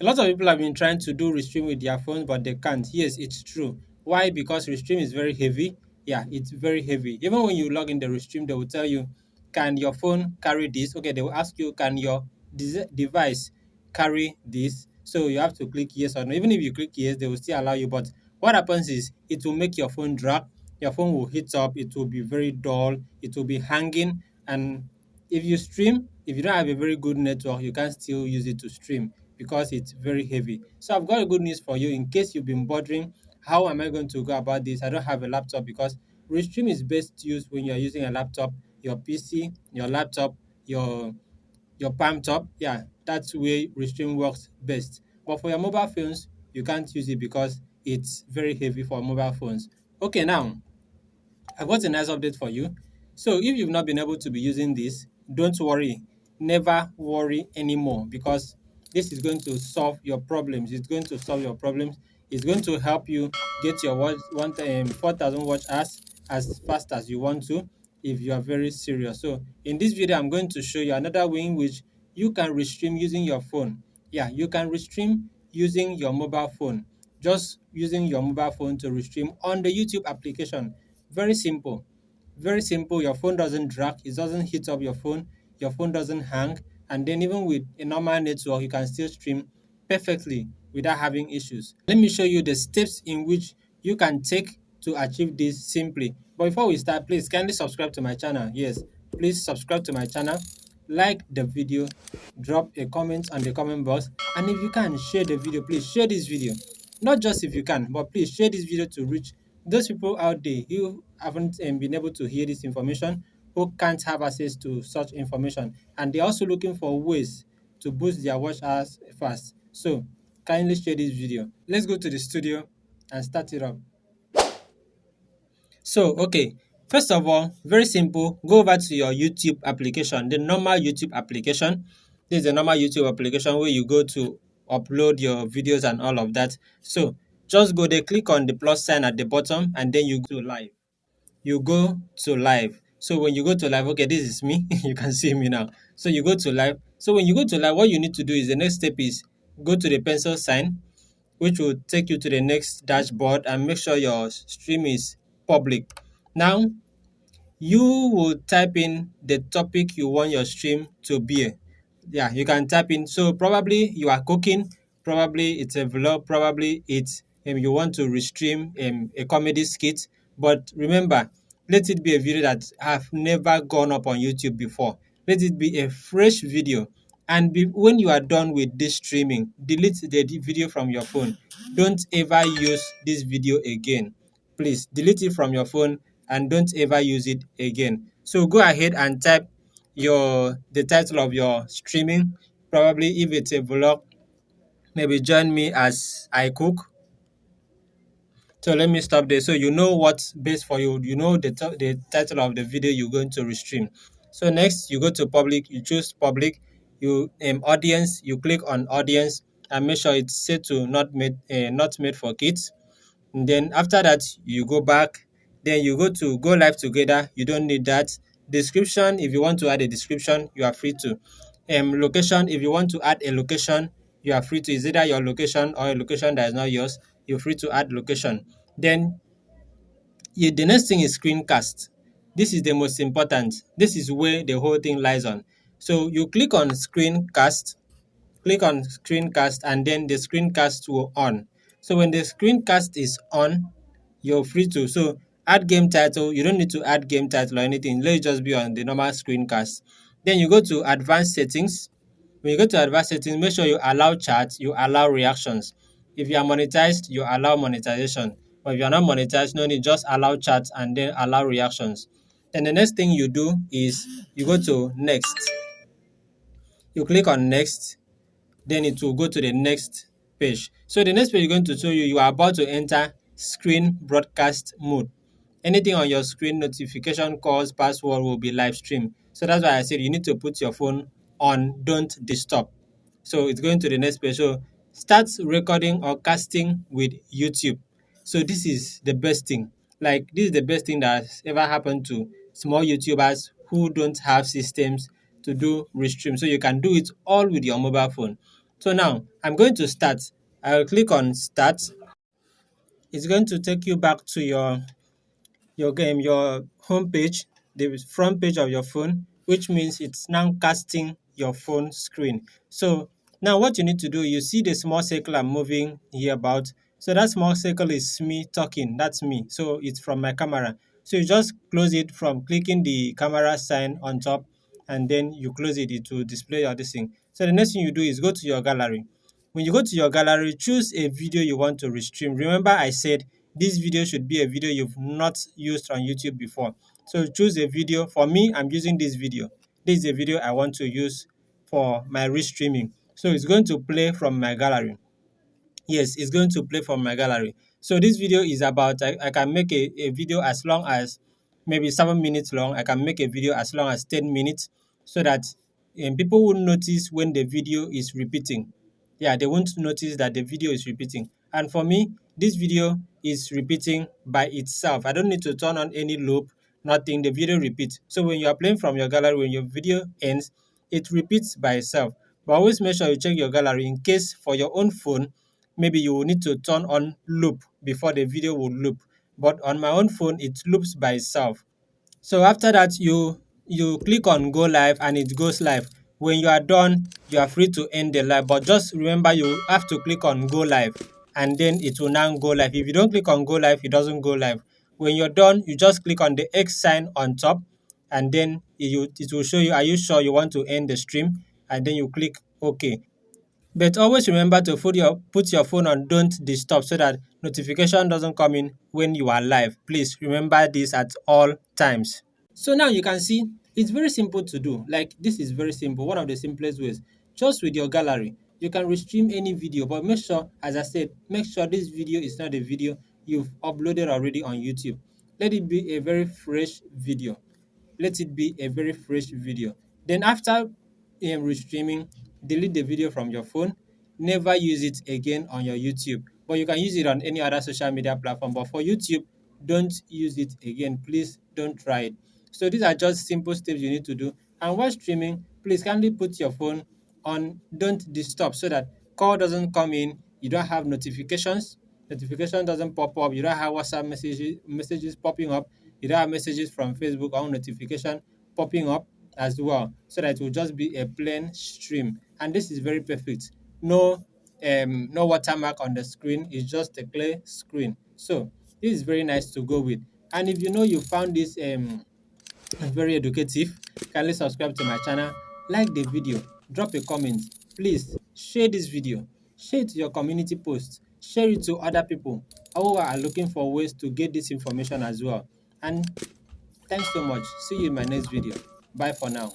A lot of people have been trying to do Restream with their phones, but they can't. Yes, it's true. Why? Because Restream is very heavy. Yeah, it's very heavy. Even when you log in the Restream, they will tell you, can your phone carry this? Okay, they will ask you, can your device carry this? So you have to click yes or no. Even if you click yes, they will still allow you. But what happens is it will make your phone drag. Your phone will heat up. It will be very dull. It will be hanging. And if you stream, if you don't have a very good network, you can still use it to stream because it's very heavy. So I've got a good news for you in case you've been bothering, how am I going to go about this? I don't have a laptop because Restream is best used when you're using a laptop, your PC, your laptop, your palm top. Yeah, that's where Restream works best. But for your mobile phones, you can't use it because it's very heavy for mobile phones. Okay, now I've got a nice update for you. So if you've not been able to be using this, don't worry. Never worry anymore because this is going to solve your problems. It's going to solve your problems. It's going to help you get your 4,000 watch hours as fast as you want to if you are very serious. So in this video, I'm going to show you another way in which you can restream using your phone. Yeah, you can restream using your mobile phone. Just using your mobile phone to restream on the YouTube application. Very simple. Very simple. Your phone doesn't drag, it doesn't heat up your phone doesn't hang, and then even with a normal network, you can still stream perfectly without having issues. Let me show you the steps in which you can take to achieve this simply. But before we start, please kindly subscribe to my channel. Yes, please subscribe to my channel, like the video, drop a comment on the comment box, and if you can, share the video. Please share this video. Not just if you can, but please share this video to reach those people out there who haven't been able to hear this information, who can't have access to such information, and they're also looking for ways to boost their watch hours fast. So kindly share this video. Let's go to the studio and start it up. So, okay, first of all, very simple. Go over to your YouTube application, the normal YouTube application. This is the normal YouTube application where you go to upload your videos and all of that. So, just go there, click on the plus sign at the bottom, and then you go to live. You go to live. So, when you go to live, okay, this is me. You can see me now. So, you go to live. So, when you go to live, what you need to do is the next step is go to the pencil sign, which will take you to the next dashboard, and make sure your stream is public. Now, you will type in the topic you want your stream to be. Yeah, you can type in. So probably you are cooking, probably it's a vlog, probably it's you want to restream a comedy skit. But remember, let it be a video that have never gone up on YouTube before. Let it be a fresh video. And when you are done with this streaming, delete the video from your phone. Don't ever use this video again. Please delete it from your phone and don't ever use it again. So go ahead and type the title of your streaming. Probably if it's a vlog, maybe join me as I cook. So let me stop there. So you know what's best for you. You know the title of the video you're going to restream. So next you go to public. You choose public. You audience. You click on audience and make sure it's set to not made for kids. And then after that, you go back. Then you go to go live together. You don't need that. Description, if you want to add a description, you are free to. Location, if you want to add a location, you are free to. Is either your location or a location that is not yours. You're free to add location. Then the next thing is screencast. This is the most important. This is where the whole thing lies on. So you click on screencast, and then the screencast will on. So when the screencast is on, you're free to. So add game title, you don't need to add game title or anything. Let it just be on the normal screencast. Then you go to advanced settings. When you go to advanced settings, make sure you allow chat, you allow reactions. If you are monetized, you allow monetization. But if you are not monetized, no need, just allow chat and then allow reactions. Then the next thing you do is you go to next. You click on next, then it will go to the next page. So the next page is going to show you are about to enter screen broadcast mode. Anything on your screen, notification, calls, password will be live stream. So that's why I said you need to put your phone on don't disturb. So it's going to the next page. So start recording or casting with YouTube. So this is the best thing. Like this is the best thing that has ever happened to small YouTubers who don't have systems to do restream. So you can do it all with your mobile phone. So now I'm going to start. I'll click on start. It's going to take you back to your game, your home page, the front page of your phone, which means it's now casting your phone screen. So now what you need to do, you see the small circle I'm moving here about. So that small circle is me talking. That's me. So it's from my camera. So you just close it from clicking the camera sign on top, and then you close it. It will display your this thing. So the next thing you do is go to your gallery. When you go to your gallery, choose a video you want to restream. Remember, I said this video should be a video you've not used on YouTube before. So choose a video. For me, I'm using this video. This is a video I want to use for my restreaming. So it's going to play from my gallery. Yes, it's going to play from my gallery. So this video is about, I can make a video as long as maybe 7 minutes long. I can make a video as long as 10 minutes so that people will notice when the video is repeating. Yeah, they won't notice that the video is repeating. And for me, this video is repeating by itself. I don't need to turn on any loop, nothing. The video repeats. So when you are playing from your gallery, when your video ends, it repeats by itself. But always make sure you check your gallery in case for your own phone, maybe you will need to turn on loop before the video will loop. But on my own phone, it loops by itself. So after that, you click on go live and it goes live. When you are done, you are free to end the live. But just remember you have to click on go live and then it will now go live. If you don't click on go live, it doesn't go live. When you're done, you just click on the X sign on top and then it will show you, are you sure you want to end the stream? And then you click OK. But always remember to put your phone on don't disturb so that notification doesn't come in when you are live. Please remember this at all times. So now you can see it's very simple to do. Like this is very simple, one of the simplest ways. Just with your gallery, you can restream any video, but make sure, as I said, make sure this video is not a video you've uploaded already on YouTube. Let it be a very fresh video. Let it be a very fresh video. Then after restreaming, delete the video from your phone. Never use it again on your YouTube. But you can use it on any other social media platform. But for YouTube, don't use it again. Please don't try it. So these are just simple steps you need to do. And while streaming, please kindly put your phone on don't disturb so that call doesn't come in. You don't have notifications. Notification doesn't pop up. You don't have WhatsApp messages popping up. You don't have messages from Facebook or notification popping up as well. So that it will just be a plain stream. And this is very perfect. No watermark on the screen. It's just a clear screen. So this is very nice to go with. And if you know you found this very educative, kindly subscribe to my channel, like the video, drop a comment. Please share this video, share it to your community posts, share it to other people who are looking for ways to get this information as well. And thanks so much. See you in my next video. Bye for now.